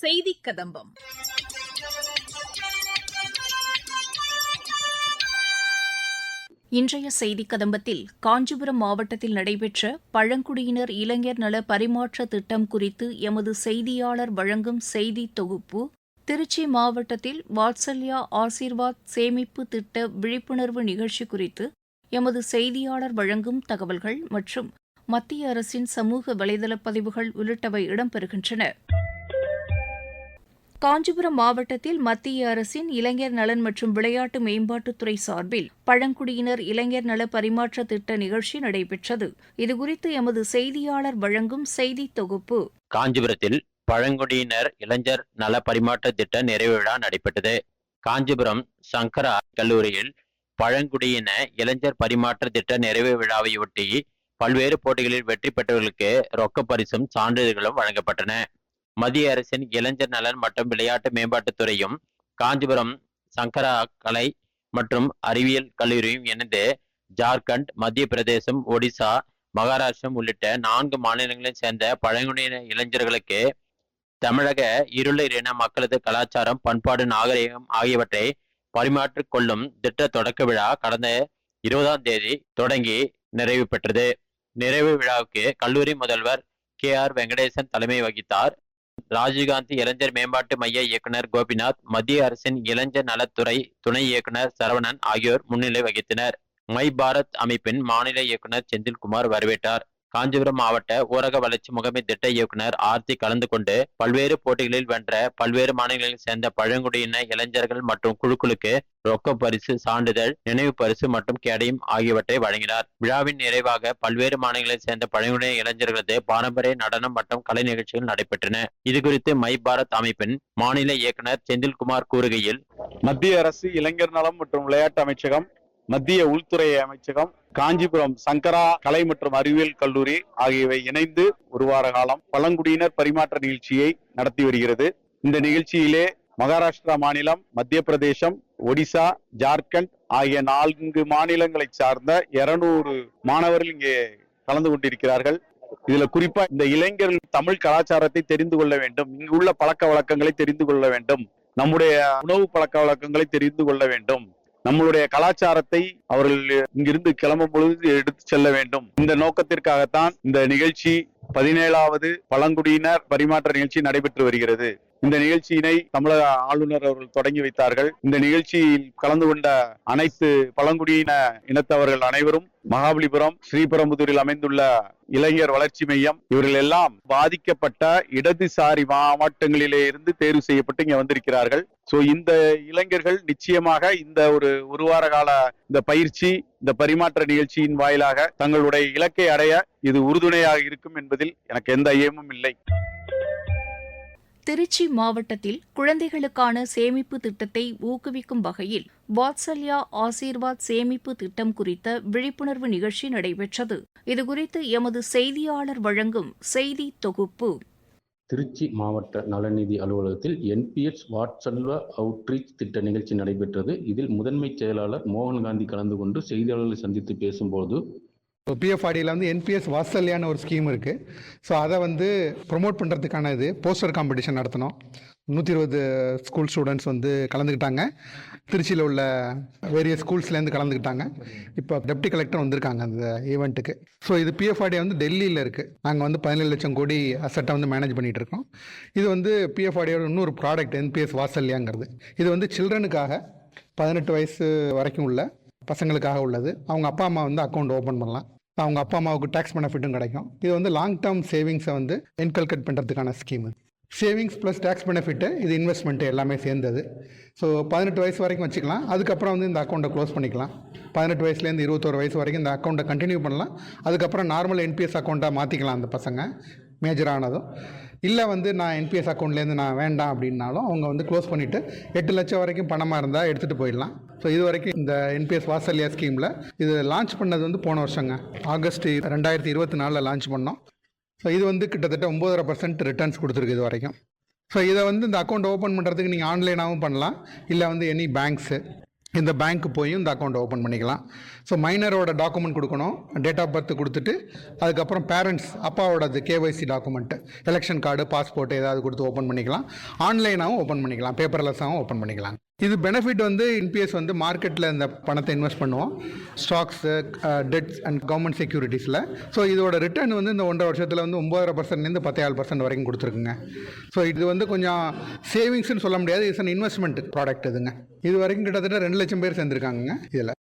செய்திக் கதம்பம். இன்றைய செய்திக் கதம்பத்தில் காஞ்சிபுரம் மாவட்டத்தில் நடைபெற்ற பழங்குடியினர் இளைஞர் நல பரிமாற்ற திட்டம் குறித்து எமது செய்தியாளர் வழங்கும் செய்தி தொகுப்பு, திருச்சி மாவட்டத்தில் வாத்சல்யா ஆசீர்வாத் சேமிப்பு திட்ட விழிப்புணர்வு நிகழ்ச்சி குறித்து எமது செய்தியாளர் வழங்கும் தகவல்கள் மற்றும் மத்திய அரசின் சமூக வலைதள பதிவுகள் உள்ளிட்டவை இடம்பெறுகின்றன. காஞ்சிபுரம் மாவட்டத்தில் மத்திய அரசின் இளைஞர் நலன் மற்றும் விளையாட்டு மேம்பாட்டுத்துறை சார்பில் பழங்குடியினர் இளைஞர் நல பரிமாற்ற திட்ட நிகழ்ச்சி நடைபெற்றது. இதுகுறித்து எமது செய்தியாளர் வழங்கும் செய்தி தொகுப்பு. காஞ்சிபுரத்தில் பழங்குடியினர் இளைஞர் நல பரிமாற்ற திட்ட நிறைவு விழா நடைபெற்றது. காஞ்சிபுரம் சங்கரா கல்லூரியில் பழங்குடியின இளைஞர் பரிமாற்ற திட்ட நிறைவு விழாவையொட்டி பல்வேறு போட்டிகளில் வெற்றி பெற்றவர்களுக்கு ரொக்க பரிசும் சான்றிதழ்களும் வழங்கப்பட்டன. மத்திய அரசின் இளைஞர் நலன் மற்றும் விளையாட்டு மேம்பாட்டுத்துறையும் காஞ்சிபுரம் சங்கரா கலை மற்றும் அறிவியல் கல்லூரியும் இணைந்து ஜார்க்கண்ட், மத்திய பிரதேசம், ஒடிசா, மகாராஷ்டிரம் உள்ளிட்ட 4 மாநிலங்களைச் சேர்ந்த பழங்குடியின இளைஞர்களுக்கு தமிழக இருளர் இன மக்களது கலாச்சாரம், பண்பாடு, நாகரிகம் ஆகியவற்றை பரிமாற்றிக் கொள்ளும் திட்ட தொடக்க விழா கடந்த 20ஆம் தேதி தொடங்கி நிறைவு பெற்றது. நிறைவு விழாவுக்கு கல்லூரி முதல்வர் KR வெங்கடேசன் தலைமை வகித்தார். ராஜீவ்காந்தி இளைஞர் மேம்பாட்டு மைய இயக்குனர் கோபிநாத், மத்திய அரசின் இளைஞர் நலத்துறை துணை இயக்குனர் சரவணன் ஆகியோர் முன்னிலை வகித்தனர். மை பாரத் அமைப்பின் மாநில இயக்குனர் செந்தில்குமார் வரவேற்றார். காஞ்சிபுரம் மாவட்ட ஊரக வளர்ச்சி முகமை திட்ட இயக்குனர் ஆர்த்தி கலந்து கொண்டு பல்வேறு போட்டிகளில் வென்ற பல்வேறு மாநிலங்களைச் சேர்ந்த பழங்குடியின இளைஞர்கள் மற்றும் குழுக்களுக்கு ரொக்க பரிசு, சான்றிதழ், நினைவு பரிசு மற்றும் கேடயம் ஆகியவற்றை வழங்கினார். விழாவின் நிறைவாக பல்வேறு மாநிலங்களைச் சேர்ந்த பழங்குடியின இளைஞர்களது பாரம்பரிய நடனம் மற்றும் கலை நிகழ்ச்சிகள் நடைபெற்றன. இதுகுறித்து மை பாரத் அமைப்பின் மாநில இயக்குனர் செந்தில்குமார் கூறுகையில், மத்திய அரசு இளைஞர் நலம் மற்றும் விளையாட்டு அமைச்சகம், மத்திய உள்துறை அமைச்சகம், காஞ்சிபுரம் சங்கரா கலை மற்றும் அறிவியல் கல்லூரி ஆகியவை இணைந்து ஒரு வார காலம் பழங்குடியினர் பரிமாற்ற நிகழ்ச்சியை நடத்தி வருகிறது. இந்த நிகழ்ச்சியிலே மகாராஷ்டிரா மாநிலம், மத்திய பிரதேசம், ஒடிசா, ஜார்க்கண்ட் ஆகிய 4 மாநிலங்களை சார்ந்த 200 மாணவர்கள் இங்கே கலந்து கொண்டிருக்கிறார்கள். இதுல குறிப்பா இந்த இளைஞர்கள் தமிழ் கலாச்சாரத்தை தெரிந்து கொள்ள வேண்டும், இங்குள்ள பழக்க வழக்கங்களை தெரிந்து கொள்ள வேண்டும், நம்முடைய உணவு பழக்க வழக்கங்களை தெரிந்து கொள்ள வேண்டும், நம்மளுடைய கலாச்சாரத்தை அவர்கள் இங்கிருந்து கிளம்பும் பொழுது எடுத்து செல்ல வேண்டும். இந்த நோக்கத்திற்காகத்தான் இந்த நிகழ்ச்சி 17வது பழங்குடியினர் பரிமாற்ற நிகழ்ச்சி நடைபெற்று வருகிறது. இந்த நிகழ்ச்சியினை தமிழக ஆளுநர் அவர்கள் தொடங்கி வைத்தார்கள். இந்த நிகழ்ச்சியில் கலந்து கொண்ட அனைத்து பழங்குடியின இனத்தவர்கள் அனைவரும் மகாபலிபுரம், ஸ்ரீபெரும்புதூரில் அமைந்துள்ள இளைஞர் வளர்ச்சி மையம், இவர்கள் எல்லாம் பாதிக்கப்பட்ட இடதுசாரி மாவட்டங்களிலே இருந்து தேர்வு செய்யப்பட்டு இங்க வந்திருக்கிறார்கள். சோ இந்த இளைஞர்கள் நிச்சயமாக இந்த ஒரு வார கால இந்த பயிற்சி, இந்த பரிமாற்ற நிகழ்ச்சியின் வாயிலாக தங்களுடைய இலக்கை அடைய இது உறுதுணையாக இருக்கும் என்பதில் எனக்கு எந்த ஐயமும் இல்லை. திருச்சி மாவட்டத்தில் குழந்தைகளுக்கான சேமிப்பு திட்டத்தை ஊக்குவிக்கும் வகையில் வாத்சல்யா ஆசீர்வாத் சேமிப்பு திட்டம் குறித்த விழிப்புணர்வு நிகழ்ச்சி நடைபெற்றது. இதுகுறித்து எமது செய்தியாளர் வழங்கும் செய்தி தொகுப்பு. திருச்சி மாவட்ட நலநிதி அலுவலகத்தில் NPS வாட்சல்யா அவுட்ரீச் திட்ட நிகழ்ச்சி நடைபெற்றது. இதில் முதன்மை செயலாளர் மோகன்காந்தி கலந்து கொண்டு செய்தியாளர்களை சந்தித்து பேசும்போது, PFRDயில் NPS வாத்சல்யான்னு ஒரு ஸ்கீம் இருக்குது. ஸோ அதை ப்ரொமோட் பண்ணுறதுக்கான போஸ்டர் காம்படிஷன் நடத்தினோம். 120 ஸ்கூல் ஸ்டூடெண்ட்ஸ் கலந்துக்கிட்டாங்க. திருச்சியில் உள்ள வேரியஸ் ஸ்கூல்ஸ்லேருந்து கலந்துக்கிட்டாங்க. இப்போ டெப்டி கலெக்டர் வந்திருக்காங்க அந்த ஈவெண்ட்டுக்கு. ஸோ இது PFRD டெல்லியில் இருக்குது. நாங்கள் 17 லட்சம் கோடி அசட்டை மேனேஜ் பண்ணிகிட்டு இருக்கோம். இது PFRDயோட இன்னொரு ப்ராடக்ட் NPS வாத்சல்யாங்கிறது. இது சில்ட்ரனுக்காக 18 வயசு வரைக்கும் உள்ள பசங்களுக்காக உள்ளது. அவங்க அப்பா அம்மா அக்கௌண்ட் ஓப்பன் பண்ணலாம். அவங்க அப்பா அம்மாவுக்கு டேக்ஸ் பெனிஃபிட்டும் கிடைக்கும். இது லாங் டேர்ம் சேவிங்ஸை என்கல்கேட் பண்ணுறதுக்கான scheme. Savings plus tax benefit, இது இன்வெஸ்ட்மெண்ட்டு எல்லாமே சேர்ந்தது. ஸோ 18 வயசு வரைக்கும் வச்சுக்கலாம். அதுக்கப்புறம் இந்த அக்கௌண்ட்டை க்ளோஸ் பண்ணிக்கலாம். 18 வயசுலேருந்து 21 வயசு வரைக்கும் இந்த அக்கௌண்ட்டை கண்டினியூ பண்ணலாம். அதுக்கப்புறம் நார்மல் NPS அக்கௌண்ட்டாக மாற்றிக்கலாம் அந்த பசங்க மேஜர் ஆனதும். இல்லை நான் NPS அக்கௌண்ட்லேருந்து நான் வேண்டாம் அப்படின்னாலும் அவங்க க்ளோஸ் பண்ணிவிட்டு 8 லட்சம் வரைக்கும் பணமாக இருந்தால் எடுத்துகிட்டு போயிடலாம். ஸோ இது வரைக்கும் இந்த NPS வாத்சல்யா ஸ்கீமில் இது லான்ச் பண்ணது போன வருஷங்க ஆகஸ்ட் 2024 லான்ச் பண்ணோம். ஸோ இது கிட்டத்தட்ட 9.5% ரிட்டர்ன்ஸ் கொடுத்துருக்கு இது வரைக்கும். ஸோ இதை இந்த அக்கௌண்ட் ஓப்பன் பண்ணுறதுக்கு நீங்கள் ஆன்லைனாகவும் பண்ணலாம். இல்லை எனி பேங்க்ஸு, இந்த பேங்க்கு போய் இந்த அக்கௌண்ட் ஓப்பன் பண்ணிக்கலாம். ஸோ மைனரோட டாக்குமெண்ட் கொடுக்கணும், டேட் ஆஃப் பர்த் கொடுத்துட்டு அதுக்கப்புறம் பேரண்ட்ஸ் அப்பாவோட KYC document, election card, passport ஏதாவது கொடுத்து ஓப்பன் பண்ணிக்கலாம். ஆன்லைனாகவும் ஓப்பன் பண்ணிக்கலாம், பேப்பர்லெஸ்ஸாகவும் ஓப்பன் பண்ணிக்கலாம். இது பெனிஃபிட் வந்து இன்பிஎஸ் வந்து மார்க்கெட்டில் இந்த பணத்தை இன்வெஸ்ட் பண்ணுவோம், ஸ்டாக்ஸு, டெட்ஸ் அண்ட் கவர்மெண்ட் செக்யூரிட்டிஸில். ஸோ இதோட ரிட்டர்ன் வந்து இந்த 1.5 வருஷத்தில் வந்து 9.5%லேருந்து 14% வரைக்கும் கொடுத்துருக்குங்க. ஸோ இது வந்து கொஞ்சம் சேவிங்ஸ்னு சொல்ல முடியாது, இட்ஸ் அன் இன்வெஸ்ட்மெண்ட் ப்ராடக்ட் இதுங்க. இது வரைக்கும் கிட்டத்தட்ட 2 லட்சம் பேர் சேர்ந்துருக்காங்க இதில்.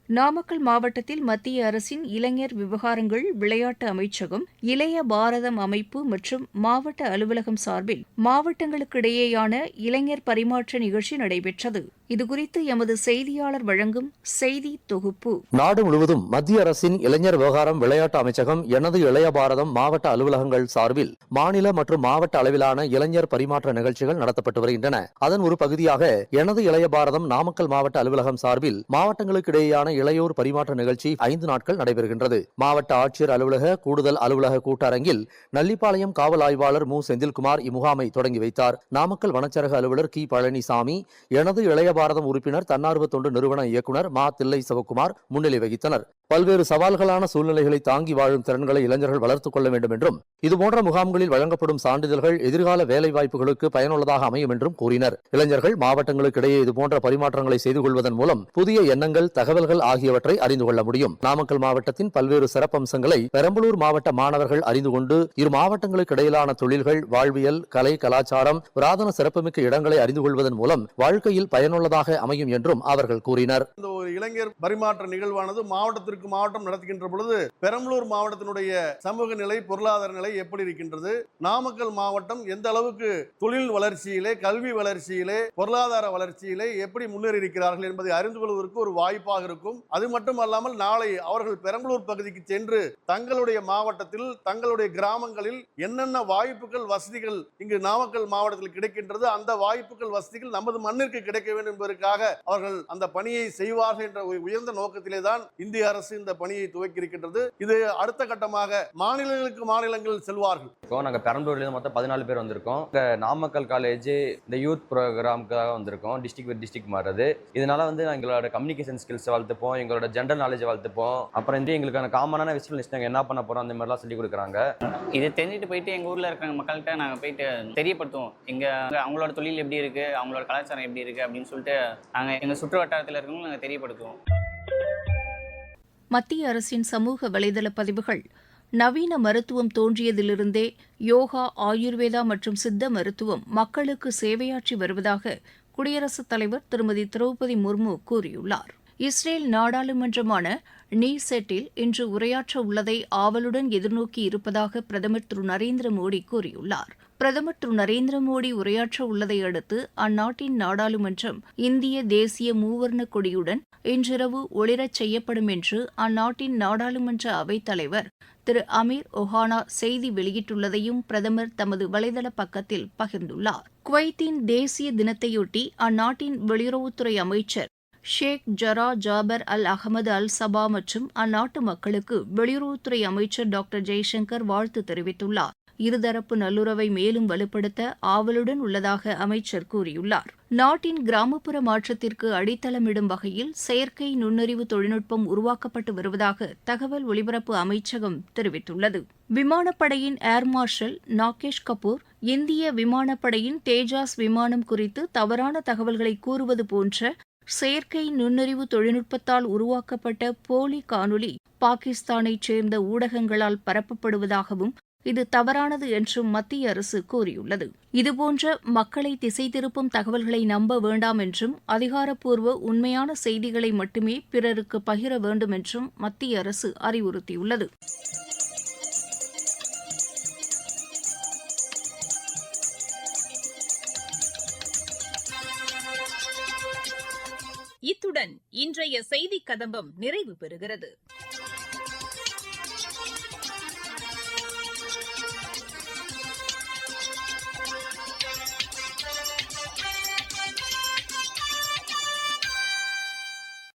நாமக்கல் மாவட்டத்தில் மத்திய அரசின் இளைஞர் விவகாரங்கள், விளையாட்டு அமைச்சகம், இளைய பாரதம் அமைப்பு மற்றும் மாவட்ட அலுவலகம் சார்பில் மாவட்டங்களுக்கிடையேயான இளைஞர் பரிமாற்ற நிகழ்ச்சி நடைபெற்றது. இதுகுறித்து எமது செய்தியாளர் வழங்கும் செய்தி தொகுப்பு. நாடு முழுவதும் மத்திய அரசின் இளைஞர் விவகாரம், விளையாட்டு அமைச்சகம், எனது இளைய பாரதம் மாவட்ட அலுவலகங்கள் சார்பில் மாநில மற்றும் மாவட்ட அளவிலான இளைஞர் பரிமாற்ற நிகழ்ச்சிகள் நடத்தப்பட்டு வருகின்றன. அதன் ஒரு பகுதியாக எனது இளைய பாரதம் நாமக்கல் மாவட்ட அலுவலகம் சார்பில் மாவட்டங்களுக்கு இடையேயான இளையோர் பரிமாற்ற நிகழ்ச்சி 5 நாட்கள் நடைபெறுகின்றது. மாவட்ட ஆட்சியர் அலுவலக கூடுதல் அலுவலக கூட்டரங்கில் நல்லிப்பாளையம் காவல் ஆய்வாளர் மு. செந்தில்குமார் இம்முகாமை தொடங்கி வைத்தார். நாமக்கல் வனச்சரக அலுவலர் கி. பழனிசாமி, எனது இளைய பாரதம் உறுப்பினர், தன்னார்வ தொண்டு நிறுவன இயக்குனர் மா. தில்லை சிவக்குமார் முன்னிலை வகித்தனர். பல்வேறு சவால்களான சூழ்நிலைகளை தாங்கி வாழும் திறன்களை இளைஞர்கள் வளர்த்துக் கொள்ள வேண்டும் என்றும், இதுபோன்ற முகாம்களில் வழங்கப்படும் சான்றிதழ்கள் எதிர்கால வேலை வாய்ப்புகளுக்கு பயனுள்ளதாக அமையும் என்றும் கூறினர். இளைஞர்கள் மாவட்டங்களுக்கு இடையே இதுபோன்ற பரிமாற்றங்களை செய்து கொள்வதன் மூலம் புதிய எண்ணங்கள், தகவல்கள் ஆகியவற்றை அறிந்து கொள்ள முடியும். நாமக்கல் மாவட்டத்தின் பல்வேறு சிறப்பம்சங்களை பெரம்பலூர் மாவட்ட மாணவர்கள் அறிந்து கொண்டு இரு மாவட்டங்களுக்கு இடையிலான தொழில்கள், வாழ்வியல், கலை, கலாச்சாரம், புராதன சிறப்புமிக்க இடங்களை அறிந்து கொள்வதன் மூலம் வாழ்க்கையில் பயனுள்ளதாக அமையும் என்றும் அவர்கள் கூறினர். இந்த ஒரு இளைஞர் பரிமாற்ற நிகழ்வானது மாவட்டத்திற்கு மாவட்டம் நடத்துகின்ற பொழுது பெரம்பலூர் மாவட்டத்தினுடைய சமூக நிலை, பொருளாதார நிலை எப்படி இருக்கின்றது, நாமக்கல் மாவட்டம் எந்த அளவுக்கு தொழில் வளர்ச்சியிலே, கல்வி வளர்ச்சியிலே, பொருளாதார வளர்ச்சியிலே எப்படி முன்னேறி இருக்கிறார்கள் என்பதை அறிந்து கொள்வதற்கு ஒரு வாய்ப்பாக இருக்கும். அது மட்டுமல்லாமல் நாளை அவர்கள் பெரம்பலூர் பகுதிக்கு சென்று தங்களுடைய மாவட்டத்தில், தங்களுடைய கிராமங்களில் என்னென்ன வாய்ப்புகள், வசதிகள் இங்கு நாமக்கல் மாவட்டத்தில் கிடைக்கின்றது, அந்த வாய்ப்புகள், வசதிகள் நமது மண்ணிற்கு கிடைக்க வேண்டும் என்பதற்காக அவர்கள் அந்த பணியை செய்வார்கள் என்ற உயர்ந்த நோக்கத்திலே தான் இந்திய அரசு இந்த பணியை துவக்கி இருக்கின்றது. இது அடுத்த கட்டமாக மாநிலங்களுக்கு மாநிலங்கள் செல்வார்கள். நாங்கள் பெரம்பலூர்ல மொத்தம் 14 பேர் வந்திருக்கோம். நாமக்கல் காலேஜ் இந்த யூத் ப்ரோக்ராமுக்காக வந்திருக்கோம். டிஸ்ட்ரிக்ட் வித் டிஸ்ட்ரிக்ட் மாறுறது. இதனால வந்து எங்களோட கம்யூனிகேஷன் ஸ்கில்ஸ் வளர்த்துப்போம், எங்களோட ஜென்ரல் நாலேஜ் வளர்த்துப்போம். அப்புறம் வந்து எங்களுக்கான காமனான விஷயம் லிஸ்ட் நாங்கள் என்ன பண்ண போறோம் அந்த மாதிரிலாம் சொல்லி கொடுக்குறாங்க. இதை தெரிஞ்சுட்டு போயிட்டு எங்கள் ஊரில் இருக்கிற மக்கள்கிட்ட நாங்கள் போயிட்டு தெரியப்படுத்துவோம். அவங்களோட தொழில் எப்படி இருக்கு, அவங்களோட கலாச்சாரம் எப்படி இருக்கு அப்படின்னு சொல்லிட்டு நாங்கள் எங்கள் சுற்று வட்டாரத்தில் இருக்கவங்களும் நாங்கள் தெரியப்படுத்துவோம். மத்திய அரசின் சமூக வலைதள பதிவுகள் நவீன மருத்துவம் தோன்றியதிலிருந்தே யோகா, ஆயுர்வேதா மற்றும் சித்த மருத்துவம் மக்களுக்கு சேவையாற்றி வருவதாக குடியரசுத் தலைவர் திருமதி திரௌபதி முர்மு கூறியுள்ளார். இஸ்ரேல் நாடாளுமன்றமான நீசெட்டில் இன்று உரையாற்ற உள்ளதை ஆவலுடன் எதிர்நோக்கி இருப்பதாக பிரதமர் திரு நரேந்திர மோடி கூறியுள்ளார். பிரதமர் திரு நரேந்திர மோடி உரையாற்ற உள்ளதை அடுத்து அந்நாட்டின் நாடாளுமன்றம் இந்திய தேசிய மூவர்ண கொடியுடன் இன்றிரவு ஒளிரச் செய்யப்படும் என்று அந்நாட்டின் நாடாளுமன்ற அவைத் தலைவர் திரு அமீர் ஒஹானா செய்தி வெளியிட்டுள்ளதையும் பிரதமர் தமது வலைதள பக்கத்தில் பகிர்ந்துள்ளார். குவைத்தின் தேசிய தினத்தையொட்டி அந்நாட்டின் வெளியுறவுத்துறை அமைச்சர் ஷேக் ஜரா ஜாபர் அல் அகமது அல் சபா மற்றும் அந்நாட்டு மக்களுக்கு வெளியுறவுத்துறை அமைச்சர் டாக்டர் ஜெய்சங்கர் வாழ்த்து தெரிவித்துள்ளார். இருதரப்பு நல்லுறவை மேலும் வலுப்படுத்த ஆவலுடன் உள்ளதாக அமைச்சர் கூறியுள்ளார். நாட்டின் கிராமப்புற மாற்றத்திற்கு அடித்தளமிடும் வகையில் செயற்கை நுண்ணறிவு தொழில்நுட்பம் உருவாக்கப்பட்டு வருவதாக தகவல் ஒலிபரப்பு அமைச்சகம் தெரிவித்துள்ளது. விமானப்படையின் ஏர் மார்ஷல் நாகேஷ் கபூர் இந்திய விமானப்படையின் தேஜாஸ் விமானம் குறித்து தவறான தகவல்களை கூறுவது போன்ற செயற்கை நுண்ணறிவு தொழில்நுட்பத்தால் உருவாக்கப்பட்ட போலி காணொலி பாகிஸ்தானைச் சேர்ந்த ஊடகங்களால் பரப்பப்படுவதாகவும் இது தவறானது என்றும் மத்திய அரசு கூறியுள்ளது. இதுபோன்ற மக்களை திசை திருப்பும் தகவல்களை நம்ப வேண்டாம் என்றும் அதிகாரப்பூர்வ உண்மையான செய்திகளை மட்டுமே பிறருக்கு பகிர வேண்டும் என்றும் மத்திய அரசு அறிவுறுத்தியுள்ளது. இத்துடன் இன்றைய செய்திக் கதம்பம் நிறைவு பெறுகிறது.